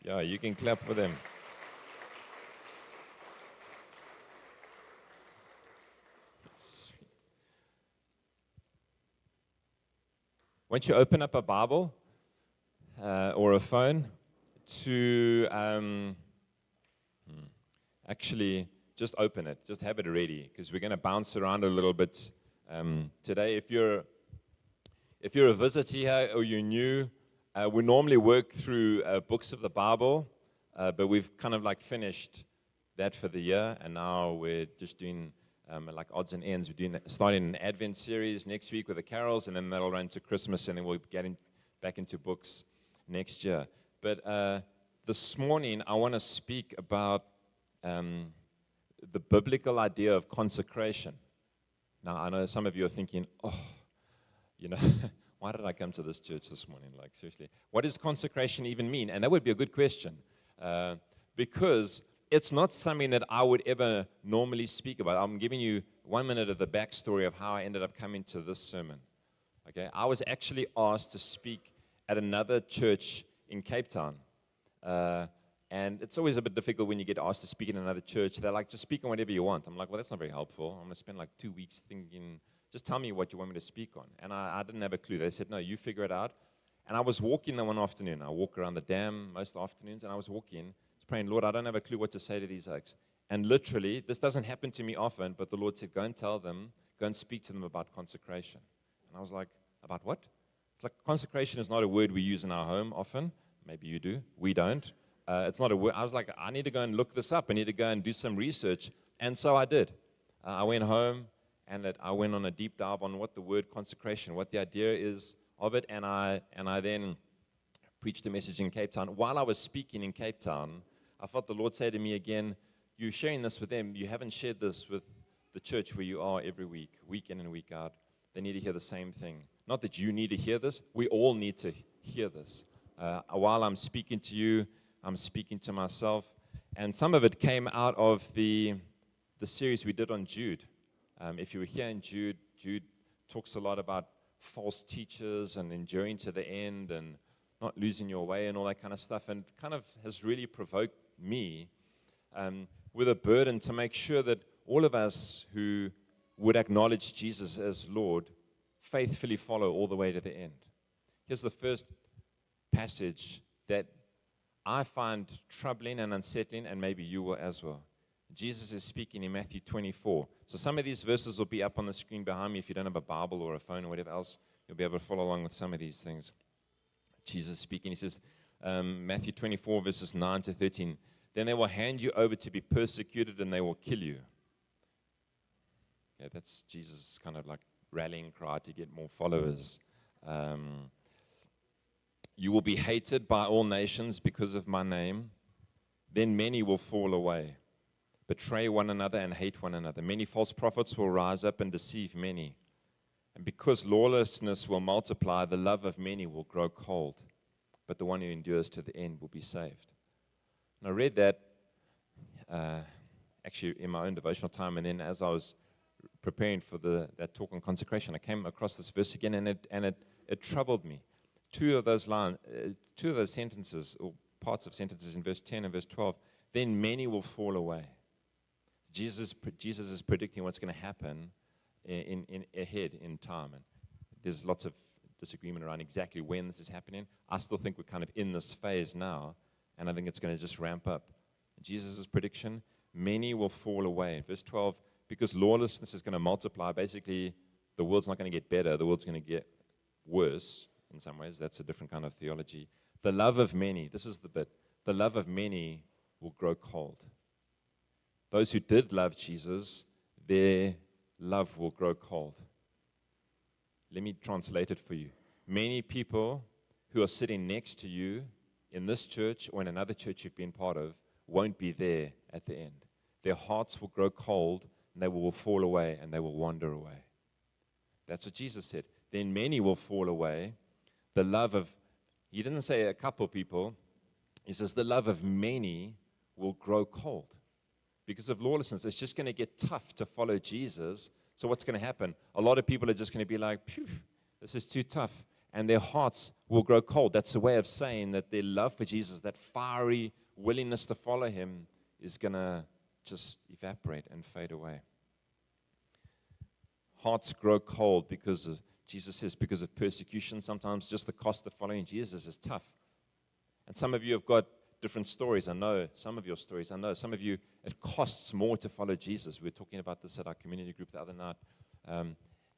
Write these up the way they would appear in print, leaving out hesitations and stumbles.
Yeah, you can clap for them. Sweet. Once you open up a Bible or a phone to actually just open it, just have it ready, because we're going to bounce around a little bit today. If you're a visitor here or you're new, we normally work through books of the Bible, but we've kind of like finished that for the year, and now we're just doing like odds and ends. We're starting an Advent series next week with the carols, and then that'll run to Christmas, and then we'll get back into books next year. But this morning, I want to speak about the biblical idea of consecration. Now, I know some of you are thinking, why did I come to this church this morning? Like, seriously, what does consecration even mean? And that would be a good question, because it's not something that I would ever normally speak about. I'm giving you 1 minute of the backstory of how I ended up coming to this sermon. Okay, I was actually asked to speak at another church in Cape Town. And it's always a bit difficult when you get asked to speak in another church. They're like, just speak on whatever you want. I'm like, well, that's not very helpful. I'm going to spend like 2 weeks thinking, just tell me what you want me to speak on. And I didn't have a clue. They said, no, you figure it out. And I was walking there one afternoon. I walk around the dam most afternoons, and I was walking, praying, Lord, I don't have a clue what to say to these oaks. And literally, this doesn't happen to me often, but the Lord said, go and tell them, go and speak to them about consecration. And I was like, about what? It's like consecration is not a word we use in our home often. Maybe you do. We don't. It's not a word. I was like, I need to go and look this up. I need to go and do some research. And so I did. I went home, and I went on a deep dive on what the word consecration, what the idea is of it, and I then preached a message in Cape Town. While I was speaking in Cape Town, I felt the Lord say to me again, you're sharing this with them. You haven't shared this with the church where you are every week in and week out. They need to hear the same thing. Not that you need to hear this. We all need to hear this. While I'm speaking to you, I'm speaking to myself. And some of it came out of the series we did on Jude. If you were here in Jude talks a lot about false teachers and enduring to the end and not losing your way and all that kind of stuff, and kind of has really provoked me with a burden to make sure that all of us who would acknowledge Jesus as Lord faithfully follow all the way to the end. Here's the first passage that I find troubling and unsettling, and maybe you will as well. Jesus is speaking in Matthew 24. So some of these verses will be up on the screen behind me. If you don't have a Bible or a phone or whatever else, you'll be able to follow along with some of these things. Jesus speaking, he says, Matthew 24, verses 9 to 13, then they will hand you over to be persecuted and they will kill you. Yeah, that's Jesus' kind of like rallying cry to get more followers. You will be hated by all nations because of my name. Then many will fall away, betray one another and hate one another. Many false prophets will rise up and deceive many. And because lawlessness will multiply, the love of many will grow cold. But the one who endures to the end will be saved. And I read that actually in my own devotional time, and then as I was preparing for that talk on consecration, I came across this verse again, and it troubled me. Two of those sentences, or parts of sentences in verse 10 and verse 12, then many will fall away. Jesus is predicting what's going to happen in ahead in time, and there's lots of disagreement around exactly when this is happening. I still think we're kind of in this phase now, and I think it's going to just ramp up. Jesus' prediction, many will fall away. Verse 12, because lawlessness is going to multiply. Basically, the world's not going to get better. The world's going to get worse in some ways. That's a different kind of theology. The love of many, this is the bit, the love of many will grow cold. Those who did love Jesus, their love will grow cold. Let me translate it for you. Many people who are sitting next to you in this church or in another church you've been part of won't be there at the end. Their hearts will grow cold, and they will fall away, and they will wander away. That's what Jesus said. Then many will fall away. The love of, he didn't say a couple people, he says the love of many will grow cold. Because of lawlessness, it's just going to get tough to follow Jesus. So what's going to happen? A lot of people are just going to be like, phew, this is too tough. and their hearts will grow cold. That's a way of saying that their love for Jesus, that fiery willingness to follow him, is going to just evaporate and fade away. Hearts grow cold because of, Jesus says, because of persecution. Sometimes just the cost of following Jesus is tough. And some of you have got different stories. I know some of your stories. I know some of you, it costs more to follow Jesus. We were talking about this at our community group the other night.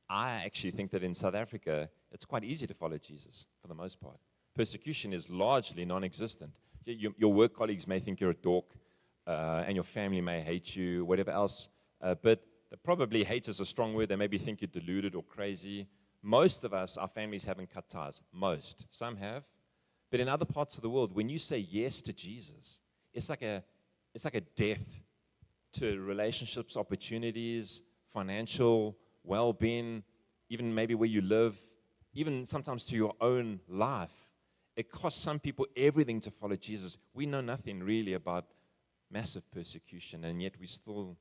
I actually think that in South Africa, it's quite easy to follow Jesus for the most part. Persecution is largely non-existent. Your work colleagues may think you're a dork, and your family may hate you, whatever else. But probably hate is a strong word. They maybe think you're deluded or crazy. Most of us, our families haven't cut ties. Most. Some have. But in other parts of the world, when you say yes to Jesus, it's like a death to relationships, opportunities, financial well-being, even maybe where you live, even sometimes to your own life. It costs some people everything to follow Jesus. We know nothing really about massive persecution, and yet we still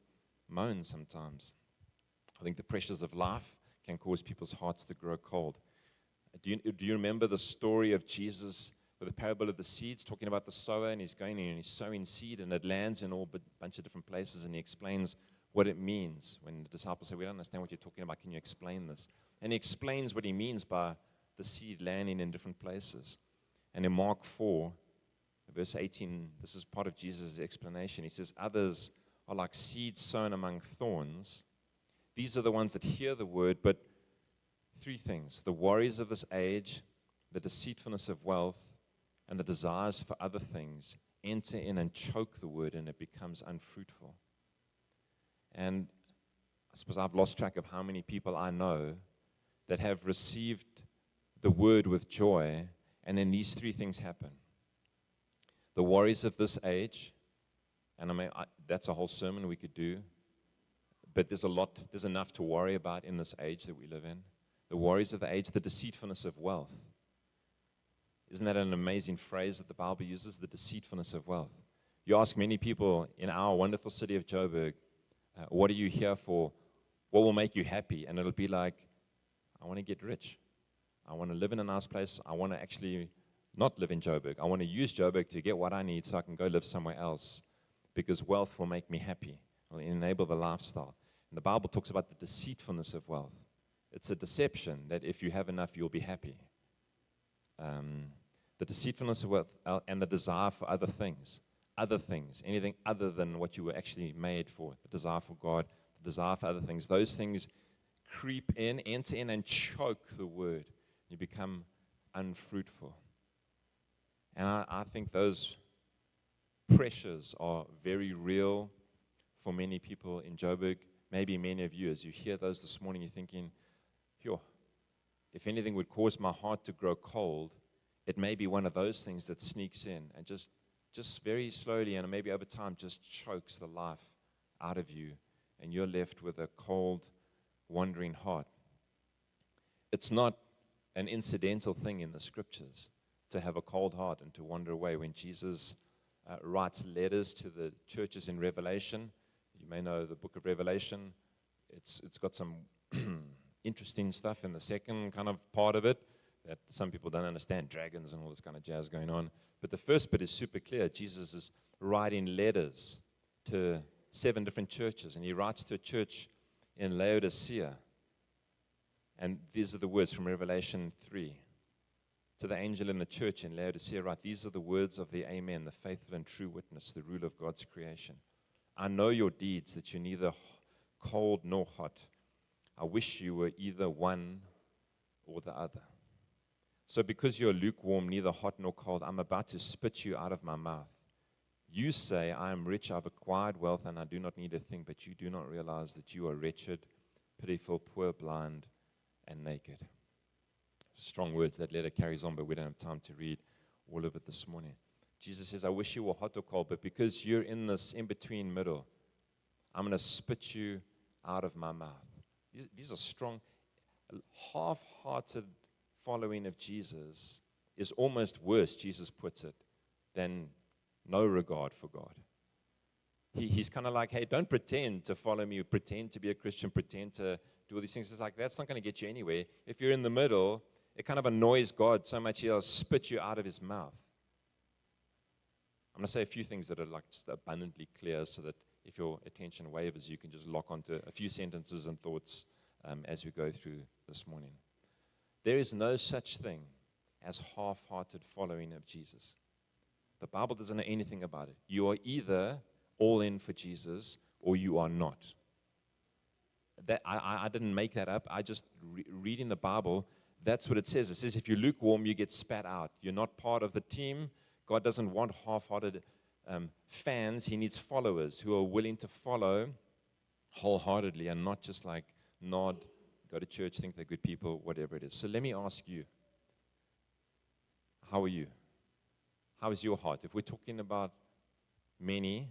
moan sometimes. I think the pressures of life can cause people's hearts to grow cold. Do you remember the story of Jesus with the parable of the seeds, talking about the sower, and he's going in and he's sowing seed, and it lands in a bunch of different places, and he explains what it means. When the disciples say, we don't understand what you're talking about, can you explain this? And he explains what he means by the seed landing in different places. And in Mark 4, verse 18, this is part of Jesus' explanation. He says, others are like seeds sown among thorns. These are the ones that hear the word, but three things: the worries of this age, the deceitfulness of wealth, and the desires for other things enter in and choke the word, and it becomes unfruitful. And I suppose I've lost track of how many people I know that have received the word with joy, and then these three things happen. The worries of this age, and that's a whole sermon we could do, but there's enough to worry about in this age that we live in. The worries of the age, the deceitfulness of wealth. Isn't that an amazing phrase that the Bible uses, the deceitfulness of wealth? You ask many people in our wonderful city of Joburg, what are you here for? What will make you happy? And it'll be like, I want to get rich. I want to live in a nice place. I want to actually not live in Joburg. I want to use Joburg to get what I need so I can go live somewhere else, because wealth will make me happy. It will enable the lifestyle. And the Bible talks about the deceitfulness of wealth. It's a deception that if you have enough, you'll be happy. The deceitfulness of wealth and the desire for other things, anything other than what you were actually made for, the desire for God, the desire for other things, those things creep in, enter in, and choke the word. You become unfruitful. And I think those pressures are very real for many people in Joburg. Maybe many of you, as you hear those this morning, you're thinking, if anything would cause my heart to grow cold, it may be one of those things that sneaks in and just very slowly and maybe over time just chokes the life out of you, and you're left with a cold, wandering heart. It's not an incidental thing in the scriptures to have a cold heart and to wander away. When Jesus writes letters to the churches in Revelation, you may know the book of Revelation, it's got some interesting stuff in the second kind of part of it that some people don't understand, dragons and all this kind of jazz going on. But the first bit is super clear. Jesus is writing letters to 7 different churches, and he writes to a church in Laodicea. And these are the words from Revelation 3. To the angel in the church in Laodicea, write, these are the words of the Amen, the faithful and true witness, the ruler of God's creation. I know your deeds, that you're neither cold nor hot. I wish you were either one or the other. So because you're lukewarm, neither hot nor cold, I'm about to spit you out of my mouth. You say, I am rich, I've acquired wealth, and I do not need a thing, but you do not realize that you are wretched, pitiful, poor, blind, and naked. Strong words. That letter carries on, but we don't have time to read all of it this morning. Jesus says, I wish you were hot or cold, but because you're in this in-between middle, I'm going to spit you out of my mouth. These are strong. Half-hearted following of Jesus is almost worse, Jesus puts it, than no regard for God. He's kind of like, hey, don't pretend to follow me, pretend to be a Christian, pretend to do all these things. It's like, that's not going to get you anywhere. If you're in the middle, it kind of annoys God so much he'll spit you out of his mouth. I'm going to say a few things that are like just abundantly clear so that if your attention wavers, you can just lock onto a few sentences and thoughts as we go through this morning. There is no such thing as half-hearted following of Jesus. The Bible doesn't know anything about it. You are either all in for Jesus or you are not. That I didn't make that up. I just reading the Bible, that's what it says. It says if you're lukewarm, you get spat out. You're not part of the team. God doesn't want half-hearted fans. He needs followers who are willing to follow wholeheartedly and not just like nod, go to church, think they're good people, whatever it is. So let me ask you, how are you? How is your heart? If we're talking about many,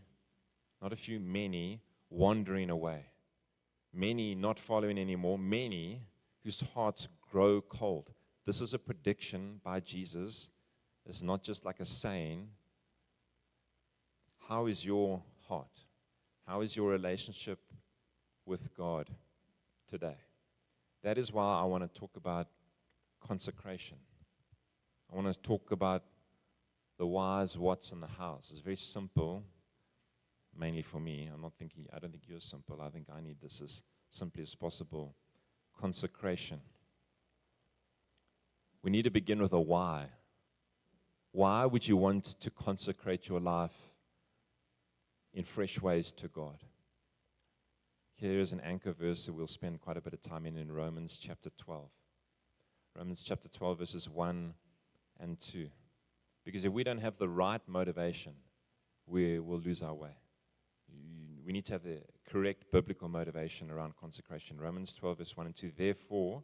not a few, many wandering away, many not following anymore, many whose hearts grow cold. This is a prediction by Jesus. It's not just like a saying. How is your heart? How is your relationship with God today? That is why I want to talk about consecration. I want to talk about the whys, what's in the house. It's very simple, mainly for me. I don't think you're simple. I think I need this as simply as possible. Consecration. We need to begin with a why. Why would you want to consecrate your life in fresh ways to God? Here is an anchor verse that we'll spend quite a bit of time in Romans chapter 12. Romans chapter 12, verses 1 and 2. Because if we don't have the right motivation, we will lose our way. We need to have the correct biblical motivation around consecration. Romans 12, verse 1 and 2. Therefore,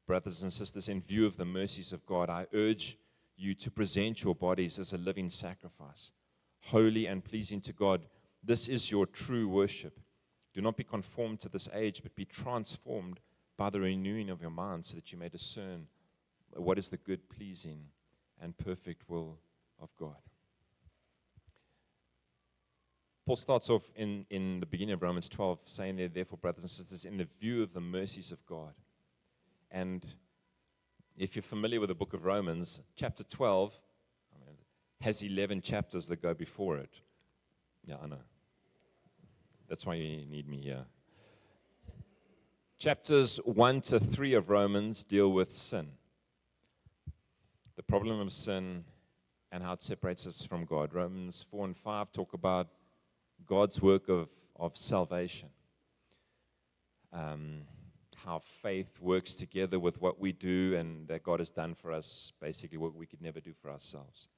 brothers and sisters, in view of the mercies of God, I urge you to present your bodies as a living sacrifice, holy and pleasing to God. This is your true worship. Do not be conformed to this age, but be transformed by the renewing of your mind, so that you may discern what is the good, pleasing, and perfect will of God. Paul starts off in the beginning of Romans 12 saying there, therefore, brothers and sisters, in the view of the mercies of God. And if you're familiar with the book of Romans, chapter 12 has 11 chapters that go before it. Yeah, I know. That's why you need me here. Chapters 1 to 3 of Romans deal with sin. The problem of sin and how it separates us from God. Romans 4 and 5 talk about God's work of salvation. How faith works together with what we do, and that God has done for us basically what we could never do for ourselves.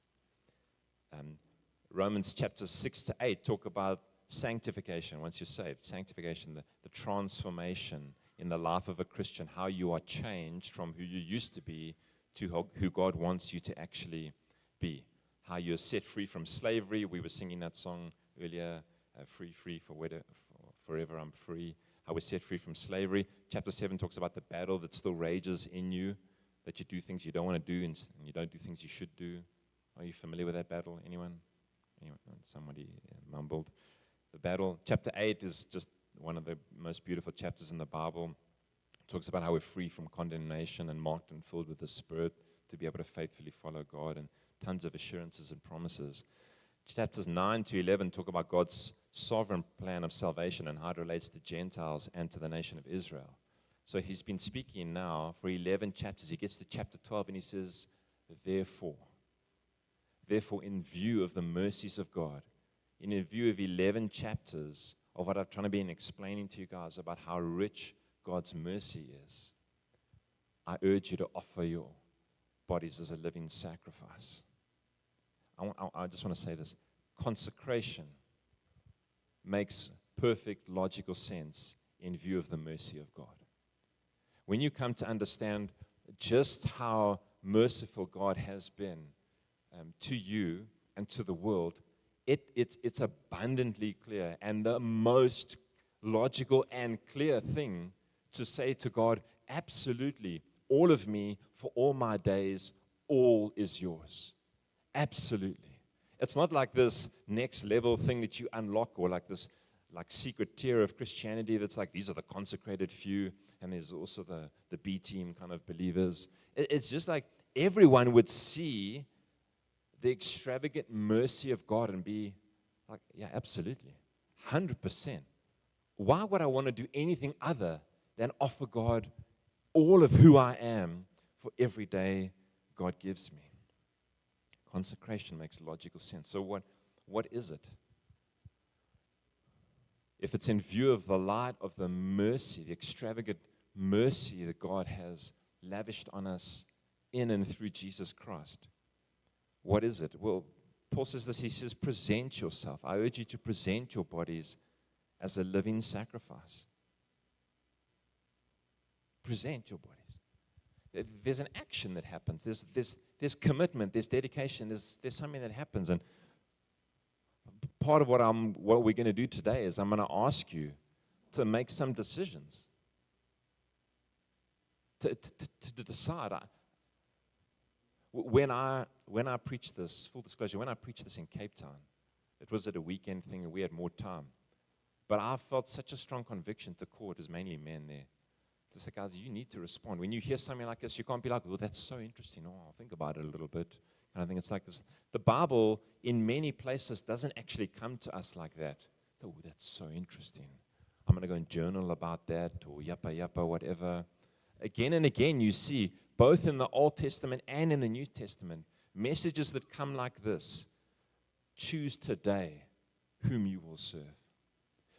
Romans chapters 6 to 8 talk about sanctification, once you're saved. Sanctification, the transformation in the life of a Christian, how you are changed from who you used to be to who God wants you to actually be. How you're set free from slavery. We were singing that song earlier, free forever I'm free. How we're set free from slavery. Chapter 7 talks about the battle that still rages in you, that you do things you don't want to do and you don't do things you should do. Are you familiar with that battle? Anyone? Somebody mumbled. The battle. Chapter 8 is just one of the most beautiful chapters in the Bible. It talks about how we're free from condemnation and marked and filled with the Spirit to be able to faithfully follow God, and tons of assurances and promises. Chapters 9 to 11 talk about God's sovereign plan of salvation and how it relates to Gentiles and to the nation of Israel. So he's been speaking now for 11 chapters. He gets to chapter 12 and he says, therefore, in view of the mercies of God, in view of 11 chapters of what I've trying to be explaining to you guys about how rich God's mercy is, I urge you to offer your bodies as a living sacrifice. I just want to say this. Consecration makes perfect logical sense in view of the mercy of God. When you come to understand just how merciful God has been to you and to the world, it's abundantly clear and the most logical and clear thing to say to God, absolutely, all of me for all my days, all is yours. Absolutely. It's not like this next level thing that you unlock, or like this secret tier of Christianity that's like, these are the consecrated few. and there's also the B team kind of believers. It's just like everyone would see the extravagant mercy of God and be like, yeah, absolutely, 100%. Why would I want to do anything other than offer God all of who I am for every day God gives me? Consecration makes logical sense. So what is it? If it's in view of the light of the mercy, the extravagant mercy that God has lavished on us in and through Jesus Christ, what is it? Well, Paul says this. He says, present yourself. I urge you to present your bodies as a living sacrifice. Present your bodies. There's an action that happens. There's commitment. There's dedication. There's something that happens. And part of what we're going to do today is I'm going to ask you to make some decisions. To decide. When I preached this, full disclosure, when I preached this in Cape Town, it was at a weekend thing and we had more time. But I felt such a strong conviction to call, it was mainly men there, to say, guys, you need to respond. When you hear something like this, you can't be like, oh, that's so interesting. Oh, I'll think about it a little bit. And I think it's like this. The Bible, in many places, doesn't actually come to us like that. Oh, that's so interesting. I'm going to go and journal about that, or yappa, whatever. Again and again, you see, both in the Old Testament and in the New Testament, messages that come like this. Choose today whom you will serve.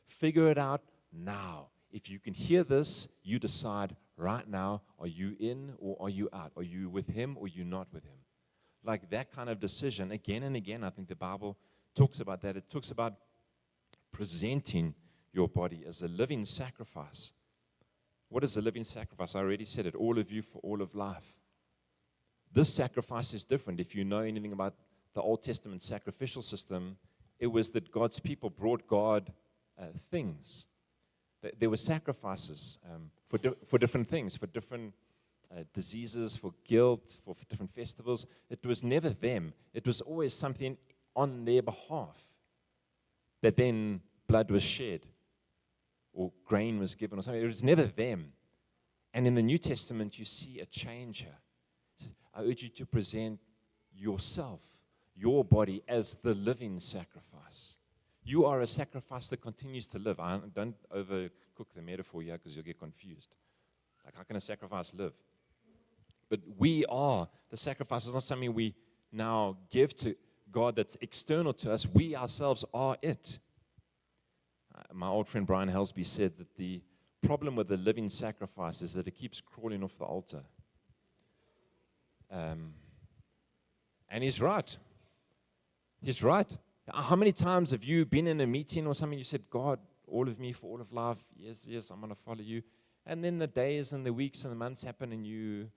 Figure it out now. If you can hear this, you decide right now, are you in or are you out? Are you with him or are you not with him? Like that kind of decision, again and again, I think the Bible talks about that. It talks about presenting your body as a living sacrifice. What is a living sacrifice? I already said it, all of you for all of life. This sacrifice is different. If you know anything about the Old Testament sacrificial system, it was that God's people brought God things. There were sacrifices for different things, for different diseases, for guilt, for different festivals. It was never them. It was always something on their behalf that then blood was shed or grain was given or something. It was never them. And in the New Testament, you see a change here. I urge you to present yourself, your body, as the living sacrifice. You are a sacrifice that continues to live. Don't overcook the metaphor here because you'll get confused. Like, how can a sacrifice live? But we are the sacrifice. It's not something we now give to God that's external to us. We ourselves are it. My old friend Brian Helsby said that the problem with the living sacrifice is that it keeps crawling off the altar. And he's right. He's right. How many times have you been in a meeting or something, you said, God, all of me for all of life, yes, I'm going to follow you. And then the days and the weeks and the months happen and you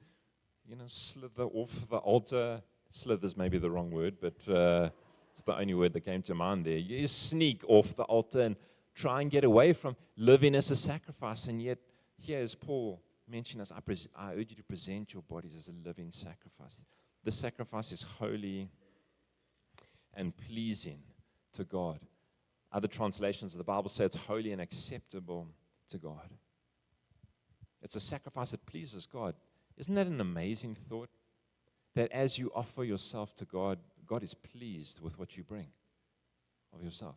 slither off the altar. Slither's maybe the wrong word, but it's the only word that came to mind there. You sneak off the altar and try and get away from living as a sacrifice. And yet, here as Paul mentioned us, I urge you to present your bodies as a living sacrifice. The sacrifice is holy and pleasing to God. Other translations of the Bible say it's holy and acceptable to God. It's a sacrifice that pleases God. Isn't that an amazing thought? That as you offer yourself to God, God is pleased with what you bring of yourself.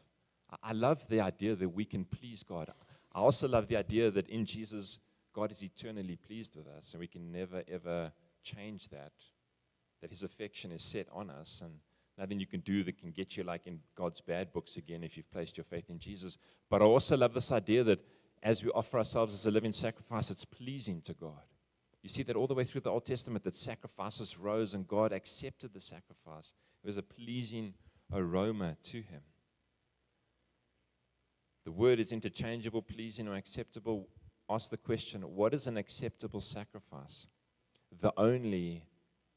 I love the idea that we can please God. I also love the idea that in Jesus, God is eternally pleased with us, and we can never, ever change that his affection is set on us, and nothing you can do that can get you like in God's bad books again if you've placed your faith in Jesus. But I also love this idea that as we offer ourselves as a living sacrifice, it's pleasing to God. You see that all the way through the Old Testament, that sacrifices rose and God accepted the sacrifice. It was a pleasing aroma to him. The word is interchangeable, pleasing or acceptable. Ask the question, what is an acceptable sacrifice? The only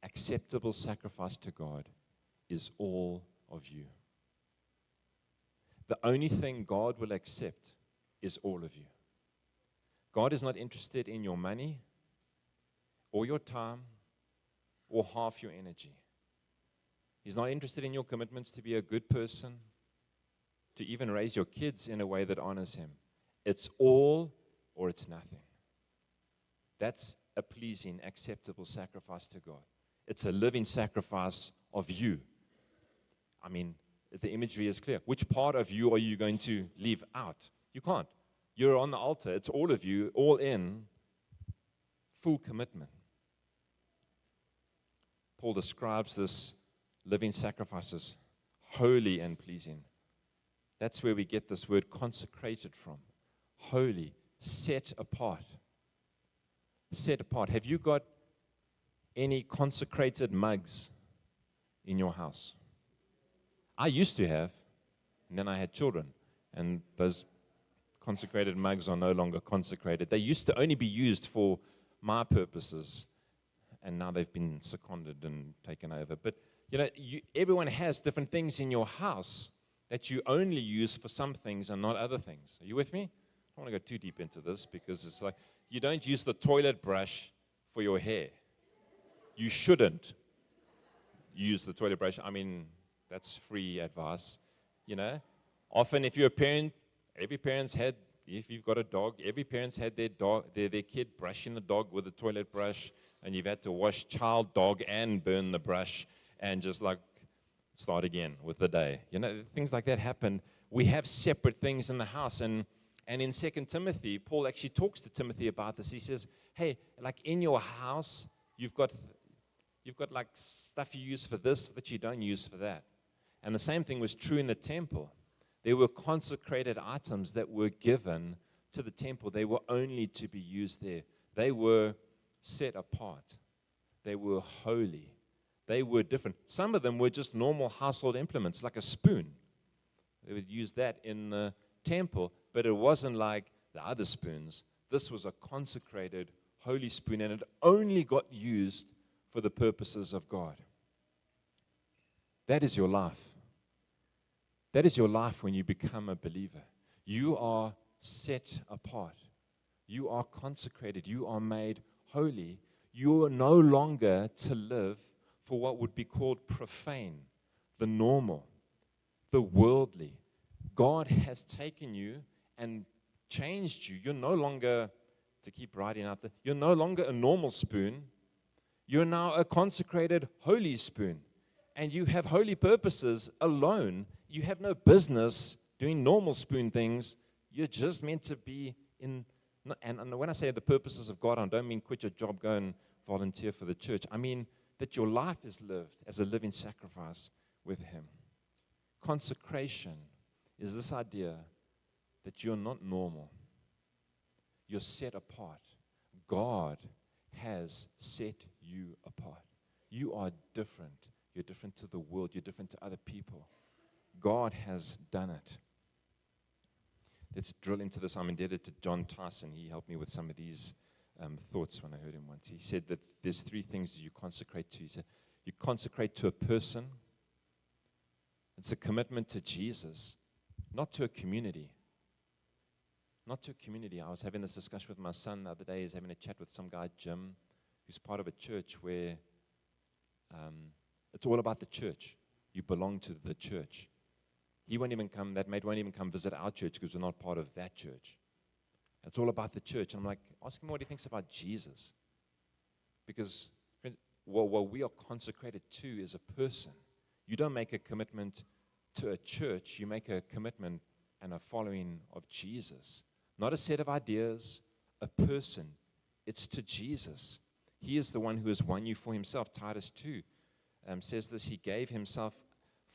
acceptable sacrifice to God is all of you. The only thing God will accept is all of you. God is not interested in your money or your time or half your energy. He's not interested in your commitments to be a good person, to even raise your kids in a way that honors him. It's all or it's nothing. That's a pleasing, acceptable sacrifice to God. It's a living sacrifice of you. I mean, the imagery is clear. Which part of you are you going to leave out? You can't. You're on the altar. It's all of you, all in, full commitment. Paul describes this living sacrifice as holy and pleasing. That's where we get this word consecrated from. Holy, set apart. Set apart. Have you got any consecrated mugs in your house? I used to have, and then I had children, and those consecrated mugs are no longer consecrated. They used to only be used for my purposes, and now they've been seconded and taken over. But, everyone has different things in your house that you only use for some things and not other things. Are you with me? I don't want to go too deep into this because it's like you don't use the toilet brush for your hair. You shouldn't use the toilet brush. I mean, that's free advice, Often if you're a parent, if you've got a dog, every parent's had their kid brushing the dog with a toilet brush, and you've had to wash child, dog, and burn the brush, and just start again with the day. Things like that happen. We have separate things in the house, and in 2 Timothy, Paul actually talks to Timothy about this. He says, hey, in your house, you've got stuff you use for this that you don't use for that. And the same thing was true in the temple. There were consecrated items that were given to the temple. They were only to be used there. They were set apart. They were holy. They were different. Some of them were just normal household implements, like a spoon. They would use that in the temple, but it wasn't like the other spoons. This was a consecrated, holy spoon, and it only got used for the purposes of God. That is your life. That is your life when you become a believer. You are set apart. You are consecrated. You are made holy. You are no longer to live for what would be called profane, the normal, the worldly. God has taken you and changed you. You're no longer, to keep writing out there, you're no longer a normal spoon. You're now a consecrated holy spoon. And you have holy purposes alone. You have no business doing normal spoon things. You're just meant to be in, and when I say the purposes of God, I don't mean quit your job, go and volunteer for the church. I mean that your life is lived as a living sacrifice with Him. Consecration is this idea that you're not normal. You're set apart. God has set you apart. You are different. You're different to the world. You're different to other people. God has done it. Let's drill into this. I'm indebted to John Tyson. He helped me with some of these thoughts when I heard him once. He said that there's three things that you consecrate to. He said you consecrate to a person. It's a commitment to Jesus, not to a community. Not to a community. I was having this discussion with my son the other day. He's having a chat with some guy, Jim, who's part of a church where it's all about the church. You belong to the church. That mate won't even come visit our church because we're not part of that church. It's all about the church. And I'm like, ask him what he thinks about Jesus. Because friends, what we are consecrated to is a person. You don't make a commitment to a church. You make a commitment and a following of Jesus. Not a set of ideas, a person. It's to Jesus. He is the one who has won you for Himself. Titus 2 says this, He gave Himself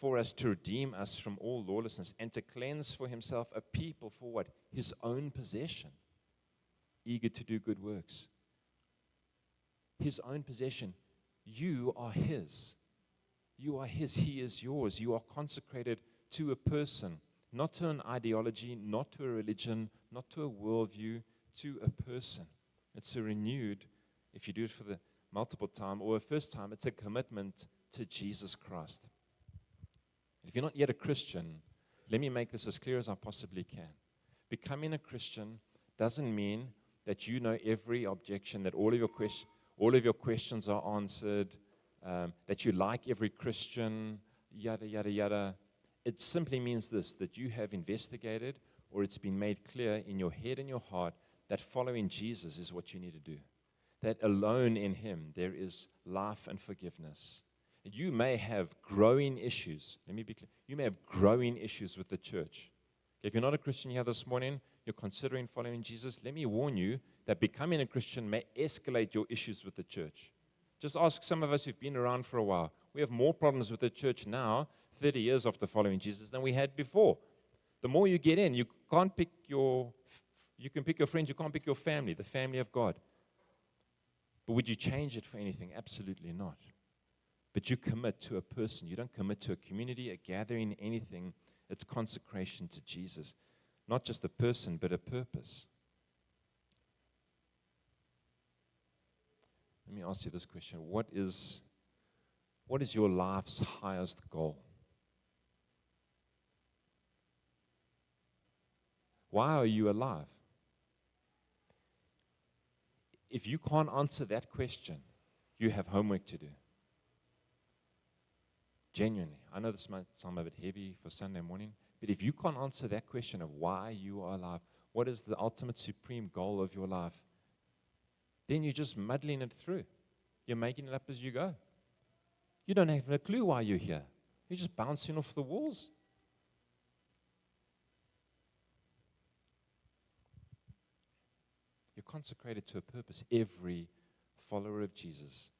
for us to redeem us from all lawlessness and to cleanse for Himself a people for what? His own possession, eager to do good works. His own possession. You are His. You are His. He is yours. You are consecrated to a person, not to an ideology, not to a religion, not to a worldview, to a person. It's a renewed, if you do it for the multiple time or a first time, it's a commitment to Jesus Christ. If you're not yet a Christian, let me make this as clear as I possibly can. Becoming a Christian doesn't mean that you know every objection, that all of your questions are answered, that you like every Christian, yada, yada, yada. It simply means this, that you have investigated or it's been made clear in your head and your heart that following Jesus is what you need to do. that alone in Him there is life and forgiveness. You may have growing issues. Let me be clear. You may have growing issues with the church. If you're not a Christian here this morning, you're considering following Jesus, let me warn you that becoming a Christian may escalate your issues with the church. Just ask some of us who've been around for a while. We have more problems with the church now, 30 years after following Jesus, than we had before. The more you get in, you can pick your friends, you can't pick your family, the family of God. But would you change it for anything? Absolutely not. But you commit to a person. You don't commit to a community, a gathering, anything. It's consecration to Jesus. Not just a person, but a purpose. Let me ask you this question. What is your life's highest goal? Why are you alive? If you can't answer that question, you have homework to do. Genuinely. I know this might sound a bit heavy for Sunday morning, but if you can't answer that question of why you are alive, what is the ultimate supreme goal of your life, then you're just muddling it through. You're making it up as you go. You don't have a clue why you're here. You're just bouncing off the walls. You're consecrated to a purpose. Every follower of Jesus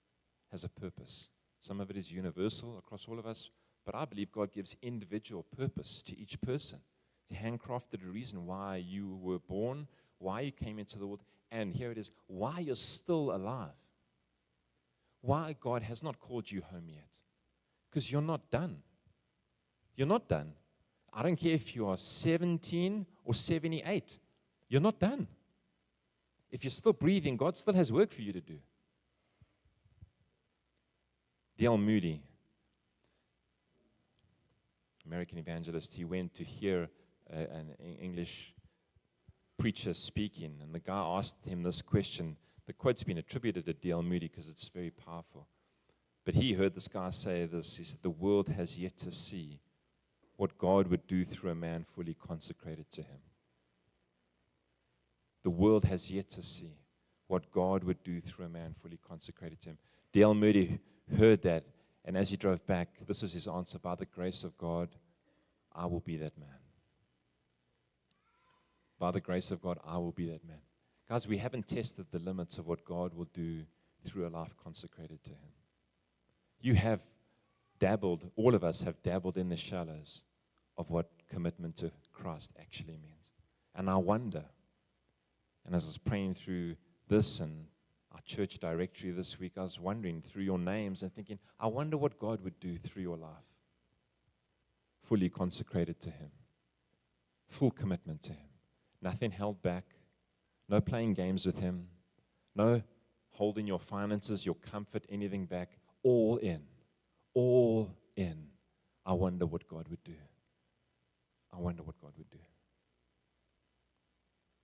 has a purpose. Some of it is universal across all of us, but I believe God gives individual purpose to each person. He handcrafted a reason why you were born, why you came into the world, and here it is, why you're still alive. Why God has not called you home yet. Because you're not done. You're not done. I don't care if you are 17 or 78. You're not done. If you're still breathing, God still has work for you to do. D.L. Moody, American evangelist, he went to hear an English preacher speaking, and the guy asked him this question. The quote's been attributed to D.L. Moody because it's very powerful. But he heard this guy say this. He said, the world has yet to see what God would do through a man fully consecrated to Him. The world has yet to see what God would do through a man fully consecrated to Him. D.L. Moody heard that, and as he drove back, this is his answer: by the grace of God, I will be that man. By the grace of God, I will be that man. Guys, we haven't tested the limits of what God will do through a life consecrated to Him. You have dabbled, all of us have dabbled in the shallows of what commitment to Christ actually means. And I wonder, and as I was praying through this and our church directory this week, I was wondering through your names and thinking, I wonder what God would do through your life. Fully consecrated to Him. Full commitment to Him. Nothing held back. No playing games with Him. No holding your finances, your comfort, anything back. All in. All in. I wonder what God would do. I wonder what God would do.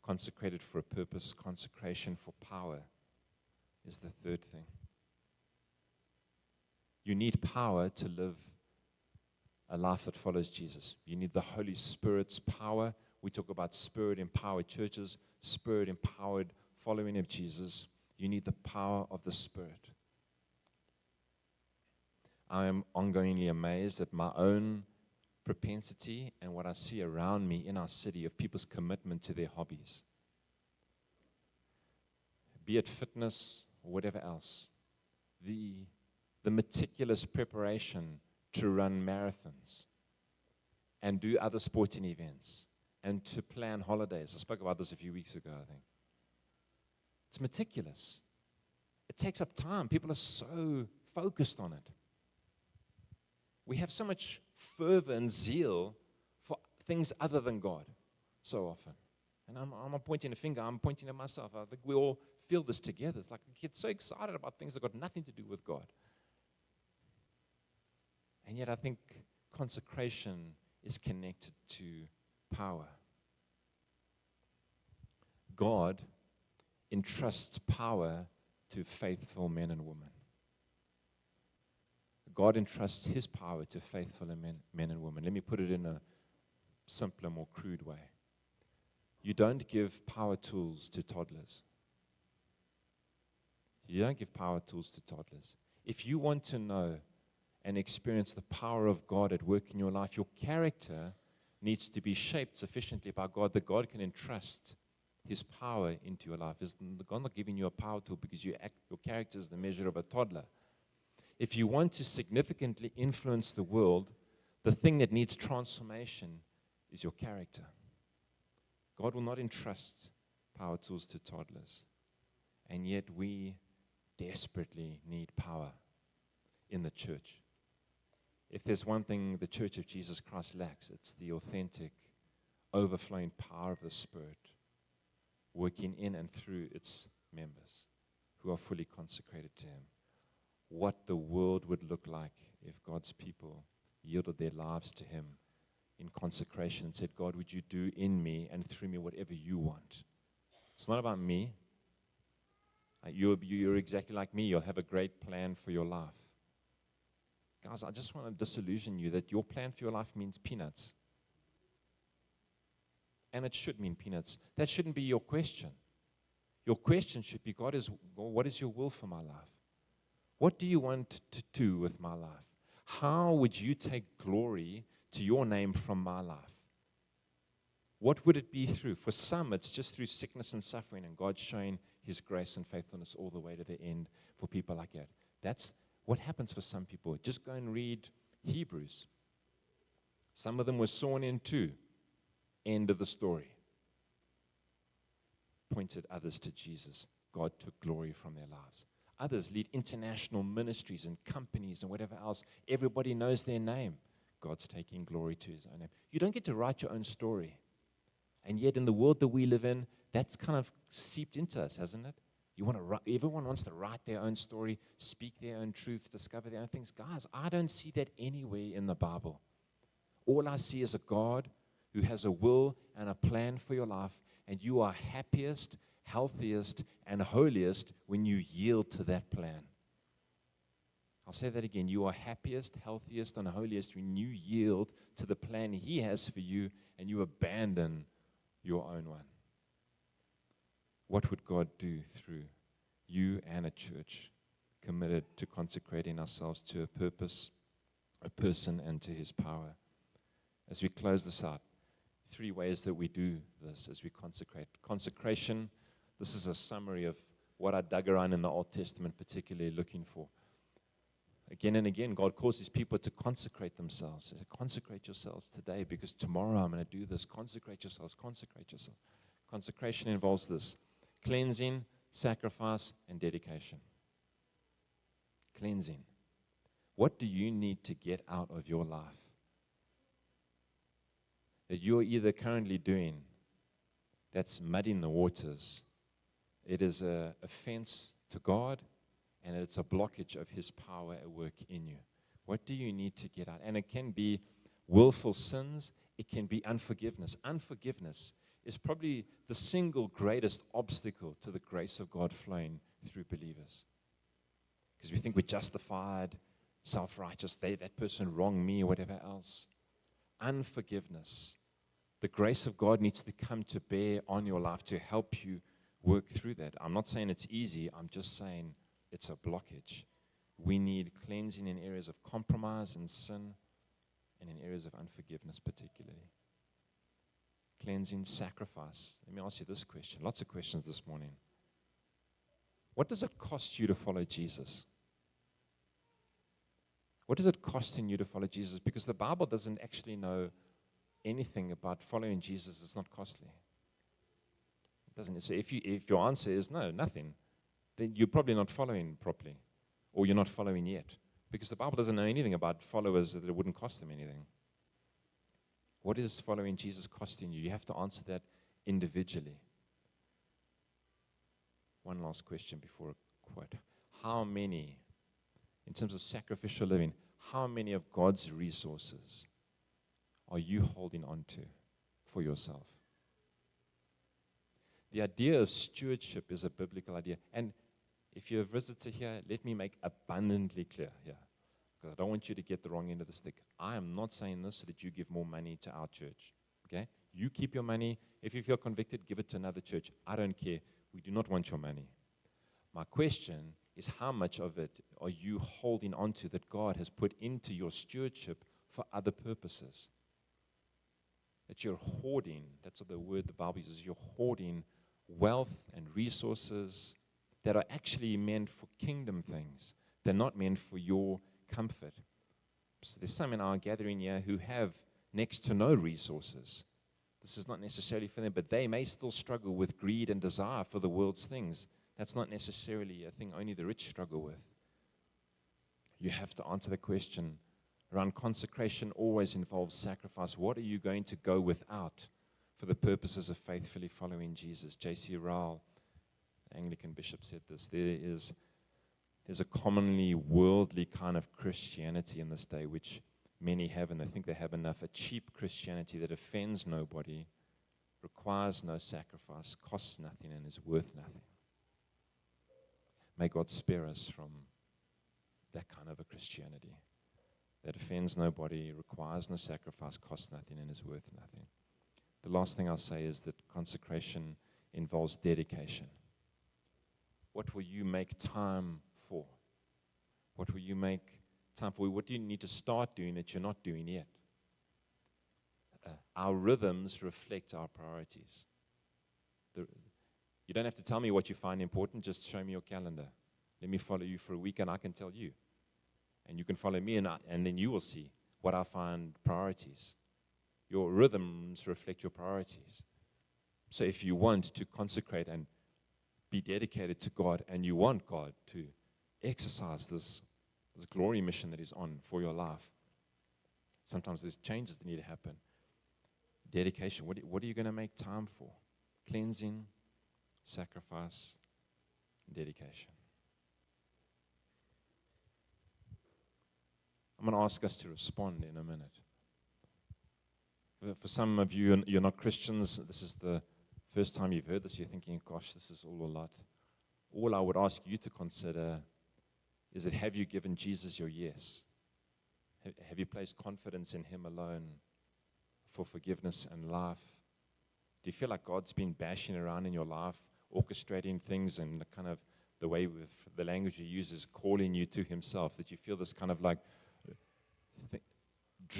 Consecrated for a purpose, consecration for power is the third thing. You need power to live a life that follows Jesus. You need the Holy Spirit's power. We talk about Spirit-empowered churches, Spirit-empowered following of Jesus. You need the power of the Spirit. I am ongoingly amazed at my own propensity and what I see around me in our city of people's commitment to their hobbies. Be it fitness or whatever else. The meticulous preparation to run marathons and do other sporting events and to plan holidays. I spoke about this a few weeks ago, I think. It's meticulous. It takes up time. People are so focused on it. We have so much fervor and zeal for things other than God so often. And I'm not pointing a finger, I'm pointing at myself. I think we all feel this together. It's like we get so excited about things that got nothing to do with God. And yet I think consecration is connected to power. God entrusts power to faithful men and women. God entrusts His power to faithful men and women. Let me put it in a simpler, more crude way. You don't give power tools to toddlers. You don't give power tools to toddlers. If you want to know and experience the power of God at work in your life, your character needs to be shaped sufficiently by God that God can entrust His power into your life. Is God not giving you a power tool because your character is the measure of a toddler? If you want to significantly influence the world, the thing that needs transformation is your character. God will not entrust power tools to toddlers. And yet we desperately need power in the church. If there's one thing the Church of Jesus Christ lacks, it's the authentic, overflowing power of the Spirit working in and through its members who are fully consecrated to Him. What the world would look like if God's people yielded their lives to Him in consecration and said, God, would you do in me and through me whatever you want? It's not about me. You're exactly like me. You'll have a great plan for your life. Guys, I just want to disillusion you that your plan for your life means peanuts. And it should mean peanuts. That shouldn't be your question. Your question should be, God, what is your will for my life? What do you want to do with my life? How would you take glory to your name from my life? What would it be through? For some, it's just through sickness and suffering, and God showing His grace and faithfulness all the way to the end for people like that. That's what happens for some people. Just go and read Hebrews. Some of them were sawn in too. End of the story. Pointed others to Jesus. God took glory from their lives. Others lead international ministries and companies and whatever else. Everybody knows their name. God's taking glory to His own name. You don't get to write your own story. And yet in the world that we live in, that's kind of seeped into us, hasn't it? Everyone wants to write their own story, speak their own truth, discover their own things. Guys, I don't see that anywhere in the Bible. All I see is a God who has a will and a plan for your life, and you are happiest, healthiest, and holiest when you yield to that plan. I'll say that again. You are happiest, healthiest, and holiest when you yield to the plan He has for you and you abandon your own one. What would God do through you and a church committed to consecrating ourselves to a purpose, a person, and to His power? As we close this out, 3 ways that we do this as we consecrate. Consecration, this is a summary of what I dug around in the Old Testament, particularly looking for. Again and again, God calls His people to consecrate themselves. He said, consecrate yourselves today because tomorrow I'm going to do this. Consecrate yourselves, consecrate yourselves. Consecration involves this: cleansing, sacrifice, and dedication. Cleansing. What do you need to get out of your life that you're either currently doing that's muddying the waters? It is an offense to God, and it's a blockage of His power at work in you. What do you need to get out? And it can be willful sins. It can be unforgiveness. Unforgiveness is probably the single greatest obstacle to the grace of God flowing through believers. Because we think we're justified, self-righteous, that person wronged me, or whatever else. Unforgiveness. The grace of God needs to come to bear on your life to help you work through that. I'm not saying it's easy. I'm just saying it's a blockage. We need cleansing in areas of compromise and sin, and in areas of unforgiveness particularly. Cleansing, sacrifice. Let me ask you this question. Lots of questions this morning. What does it cost you to follow Jesus? What does it cost in you to follow Jesus? Because the Bible doesn't actually know anything about following Jesus. It's not costly. It doesn't. So if your answer is no, nothing, then you're probably not following properly, or you're not following yet. Because the Bible doesn't know anything about followers that it wouldn't cost them anything. What is following Jesus costing you? You have to answer that individually. One last question before a quote. How many, in terms of sacrificial living, how many of God's resources are you holding on to for yourself? The idea of stewardship is a biblical idea. And if you're a visitor here, let me make abundantly clear here, because I don't want you to get the wrong end of the stick. I am not saying this so that you give more money to our church. Okay? You keep your money. If you feel convicted, give it to another church. I don't care. We do not want your money. My question is how much of it are you holding onto that God has put into your stewardship for other purposes. That you're hoarding, that's what the word the Bible uses, you're hoarding wealth and resources that are actually meant for kingdom things. They're not meant for your comfort. So there's some in our gathering here who have next to no resources. This is not necessarily for them, but they may still struggle with greed and desire for the world's things. That's not necessarily a thing only the rich struggle with. You have to answer the question around consecration always involves sacrifice. What are you going to go without for the purposes of faithfully following Jesus? J.C. Ryle, the Anglican bishop, said this. There's a commonly worldly kind of Christianity in this day, which many have, and they think they have enough. A cheap Christianity that offends nobody, requires no sacrifice, costs nothing, and is worth nothing. May God spare us from that kind of a Christianity that offends nobody, requires no sacrifice, costs nothing, and is worth nothing. The last thing I'll say is that consecration involves dedication. What will you make time for? What will you make time for? What do you need to start doing that you're not doing yet? Our rhythms reflect our priorities. You don't have to tell me what you find important, just show me your calendar. Let me follow you for a week and I can tell you. And you can follow me and then you will see what I find priorities. Your rhythms reflect your priorities. So if you want to consecrate and be dedicated to God and you want God to exercise this glory mission that He's on for your life, sometimes there's changes that need to happen. Dedication, what are you going to make time for? Cleansing, sacrifice, and dedication. I'm going to ask us to respond in a minute. For some of you, you're not Christians. This is the first time you've heard this. You're thinking, gosh, this is all a lot. All I would ask you to consider is that have you given Jesus your yes? Have you placed confidence in Him alone for forgiveness and life? Do you feel like God's been bashing around in your life, orchestrating things, and kind of the way with the language He uses, calling you to Himself, that you feel this kind of like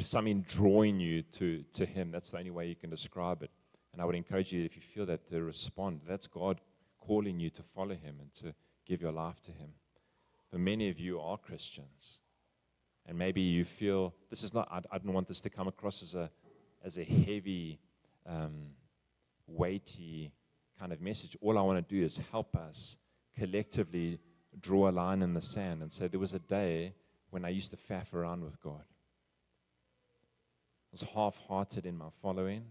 something drawing you to Him? That's the only way you can describe it. And I would encourage you, if you feel that, to respond. That's God calling you to follow Him and to give your life to Him. But many of you are Christians. And maybe you feel, this is not, I don't want this to come across as a heavy, weighty kind of message. All I want to do is help us collectively draw a line in the sand and say, there was a day when I used to faff around with God. I was half-hearted in my following.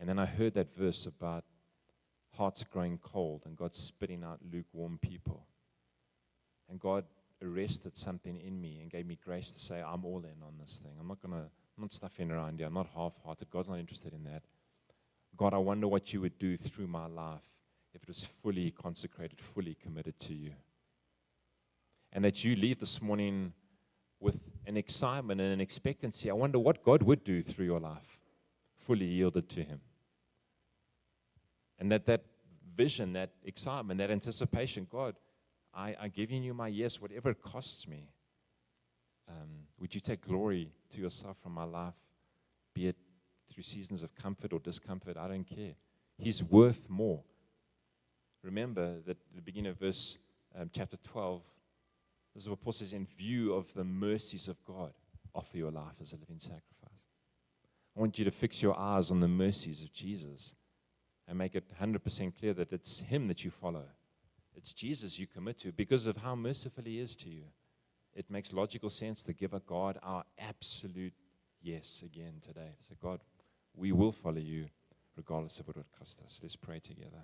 And then I heard that verse about hearts growing cold and God spitting out lukewarm people. And God arrested something in me and gave me grace to say, I'm all in on this thing. I'm not stuffing around here. I'm not half-hearted. God's not interested in that. God, I wonder what you would do through my life if it was fully consecrated, fully committed to you. And that you leave this morning with an excitement and an expectancy. I wonder what God would do through your life, fully yielded to Him. And that vision, that excitement, that anticipation, God, I'm giving you my yes, whatever it costs me. Would you take glory to yourself from my life, be it through seasons of comfort or discomfort? I don't care. He's worth more. Remember that at the beginning of verse chapter 12, this is what Paul says, in view of the mercies of God, offer your life as a living sacrifice. I want you to fix your eyes on the mercies of Jesus and make it 100% clear that it's Him that you follow. It's Jesus you commit to because of how merciful He is to you. It makes logical sense to give a God our absolute yes again today. So God, we will follow you regardless of what it costs us. Let's pray together.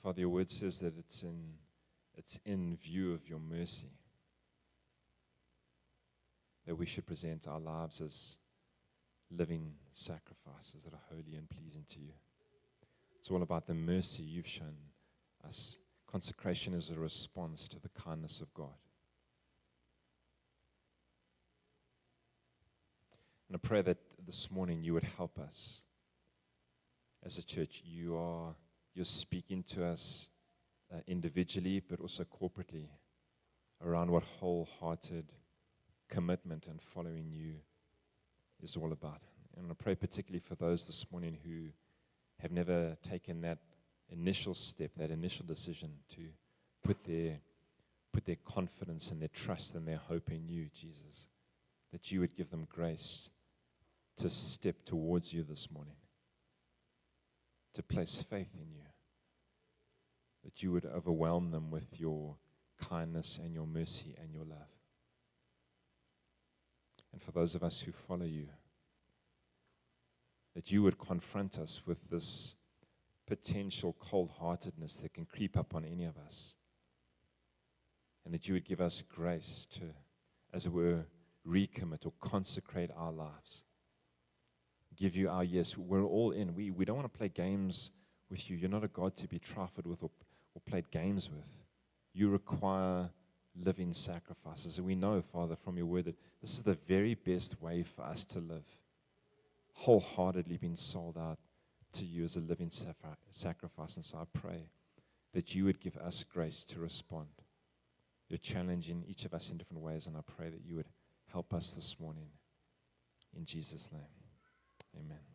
Father, your word says that it's in it's in view of your mercy that we should present our lives as living sacrifices that are holy and pleasing to you. It's all about the mercy you've shown us. Consecration is a response to the kindness of God. And I pray that this morning you would help us as a church. You're speaking to us individually, but also corporately around what wholehearted commitment and following you is all about. And I pray particularly for those this morning who have never taken that initial step, that initial decision to put their confidence and their trust and their hope in you, Jesus, that you would give them grace to step towards you this morning, to place faith in you, that you would overwhelm them with your kindness and your mercy and your love. And for those of us who follow you, that you would confront us with this potential cold-heartedness that can creep up on any of us, and that you would give us grace to, as it were, recommit or consecrate our lives. Give you our yes. We're all in. We don't want to play games with you. You're not a God to be trifled with or played games with. You require living sacrifices. And we know, Father, from your word that this is the very best way for us to live, wholeheartedly being sold out to you as a living sacrifice. And so I pray that you would give us grace to respond. You're challenging each of us in different ways, and I pray that you would help us this morning. In Jesus' name, amen.